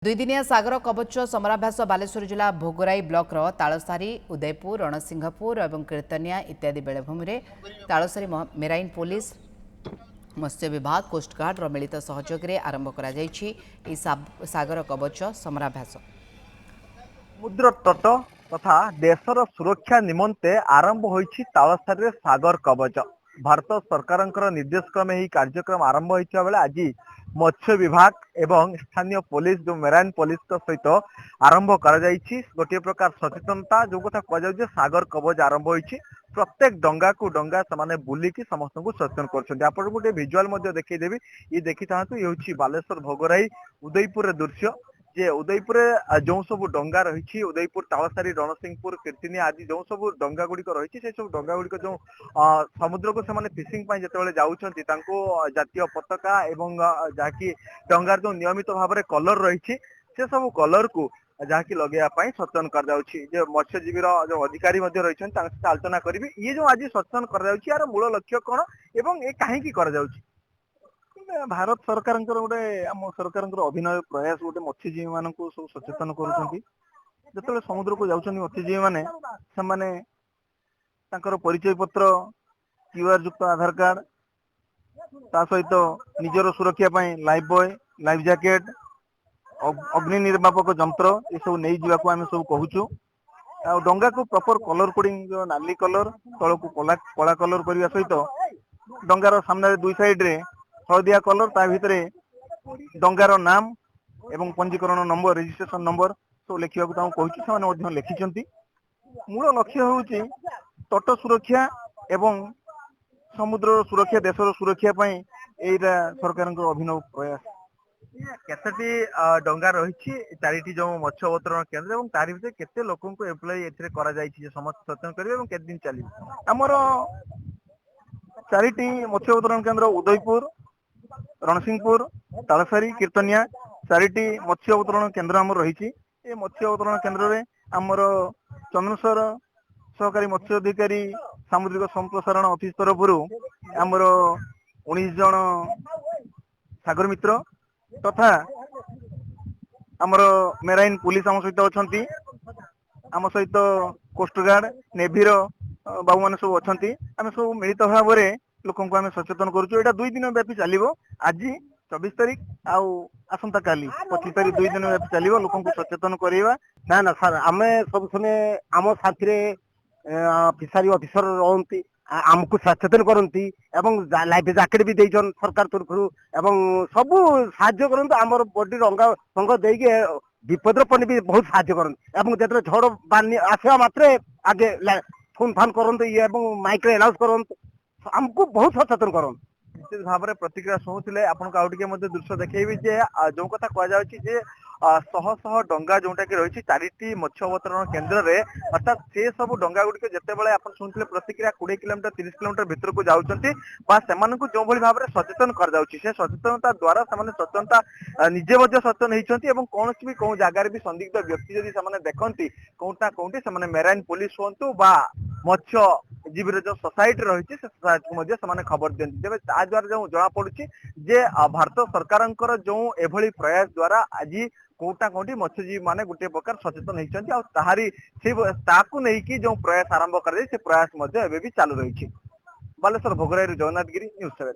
दुईदिनिया सागर कवच समराभ्यास बालेश्वर जिला भोगराई ब्लॉक तालसारी उदयपुर रणसिंहपुर और कीर्तनिया इत्यादि बेलभूमि में तालसारी मेराइन पुलिस मत्स्य विभाग कोस्टगार्ड मिलित सहयोग में आरंभ कर सागर कवच समराभ्यास समुद्र तट तथा देशर सुरक्षा निमंते आरंभ होईछि तालसारी सागर कवच। भारत सरकार निर्देश क्रमे ही कार्यक्रम आरंभ होइछा बेले आज मत्स्य विभाग एवं स्थानीय पुलिस जो मेराइन पुलिस सहित आरंभ कर गोटे प्रकार सचेतनता जो कथा कह सागर कवच आरंभ होइछि। प्रत्येक डंगा को डंगा से बुलिकी समस्त को सचेतन कर गोटे भिजुआल देखीदेवी ये देखी था ये बालेश्वर भोगराई उदयपुर दृश्य जे उदयपुर जो सब डंगा रही उदयपुर तालसारी रणसिंहपुर कीर्तनिया आदि जो सब डंगा गुड़िक रही से सब डंगा गुड़िक जो समुद्र को से फिशिंग जो जाऊँगी जातीय पताका एवं जहाँकि डंगार जो नियमित भाव में कलर रही से सब कलर को जहाँकि लगे सचेतन कर मत्स्यजीवी जो अधिकारी रही आलोचना करी ये जो आज सचेतन कर मूल लक्ष्य कौन एवं ये कहीं कर भारत सरकार गोटे आम सरकार अभिनव प्रयास गोटे मत्स्यजीवी मान सब सचेतन कर समुद्र को जाऊँ मत्स्यजीवी मैंने परिचय पत्र क्यूआर युक्त आधार कार्ड ता सहित निजर सुरक्षा लाइफ बॉय लाइफ जैकेट अग्नि निर्वापक जंत्र ये सब नहीं जावाक आम सब कहूँ डंगा को प्रॉपर कलर कोडिंग जो नाली कलर तल को कला कलर करने सहित डंगार सामने दुई साइड रे हलदिया कलर ता भितर डंगार नाम एवं पंजीकरण नंबर रजिस्ट्रेशन नंबर सब लिखा कहूँ लिखिं मूल लक्ष्य हूँ तट सुरक्षा एवं समुद्र सुरक्षा देशर सुरक्षा यहीटा सरकार अभिनव प्रयास। केतटी डंगा रही चारिटी जो मत्स्य अवतरण केन्द्र और तारी भीतर केते लोक एम्प्लॉय समस्त सचेतन करेंगे केते दिन चलिए आमर चारिटी मत्स्य अवतरण केन्द्र उदयपुर रणसिंहपुर तालसारी कीर्तनिया चारिटी मत्स्य अवतरण केन्द्र आम रही मत्स्य अवतरण केन्द्र में आमर चंद्रेश्वर सहकारी मत्स्य अधिकारी सामुद्रिक संप्रसारण ऑफिस तरफ आमर 19 जन सागर मित्र तथा आमर मेराइन पुलिस आम सहित अच्छा आम सहित कोस्टगार्ड नेभीर बाबू मैंने सब अच्छा आम सब मिलित भाव में लोक सचेतन करुँ 2 दिन व्यापी चलो आज 24 तारीख आसंता काली 25 तारीख 2 दिन व्यापी चलो लोक सचेतन करवा ना ना सर आम सब समय आम साथी फिसारी अफिसर रहती आमको सचेतन करती लाइफ जैकेट भी देन सरकार तरफ सब साहाय्य करते आम बॉडी रंगा रंग दे विपद पड़े भी बहुत साहाय्य करते जो झड़ बानी आसवा मात्रे आगे फोन फान करते माइक एनाउंस करते आमको बहुत सचेतन करते निश्चित भाव में प्रतिक्रिया शुणुले आपको दृश्य देखी जो कथा कह शह शह डंगा जोटा कि रही चारिटी मत्स्य अवतरण केन्द्र में अर्थात से सब डंगा गुड़िक जिते आप शुणुले प्रतिक्रिया 20 किलोमीटर 30 किलोमीटर भीतर को जाऊँगी जो भाव में सचेतन कर सचेतनता द्वारा सचेतनता निजे सचेतन होती कौन भी कौ जगार भी संदिग्ध व्यक्ति जदि से देखती कौटा कौटी से मेराइन पुलिस हूँ मत्स्यजीवी जो सोसाइटी रही सोसाइटी खबर दिखती तेज द्वारा जो जना पड़ी जे भारत सरकार जो एभली प्रयास द्वारा आज कोटा कोटी मत्स्यजीवी माने गोटे प्रकार सचेतन होती जो प्रयास आरंभ कर प्रयास भी चालू रही। बालेश्वर भोगराई जगन्नाथ गिरी न्यूज 7।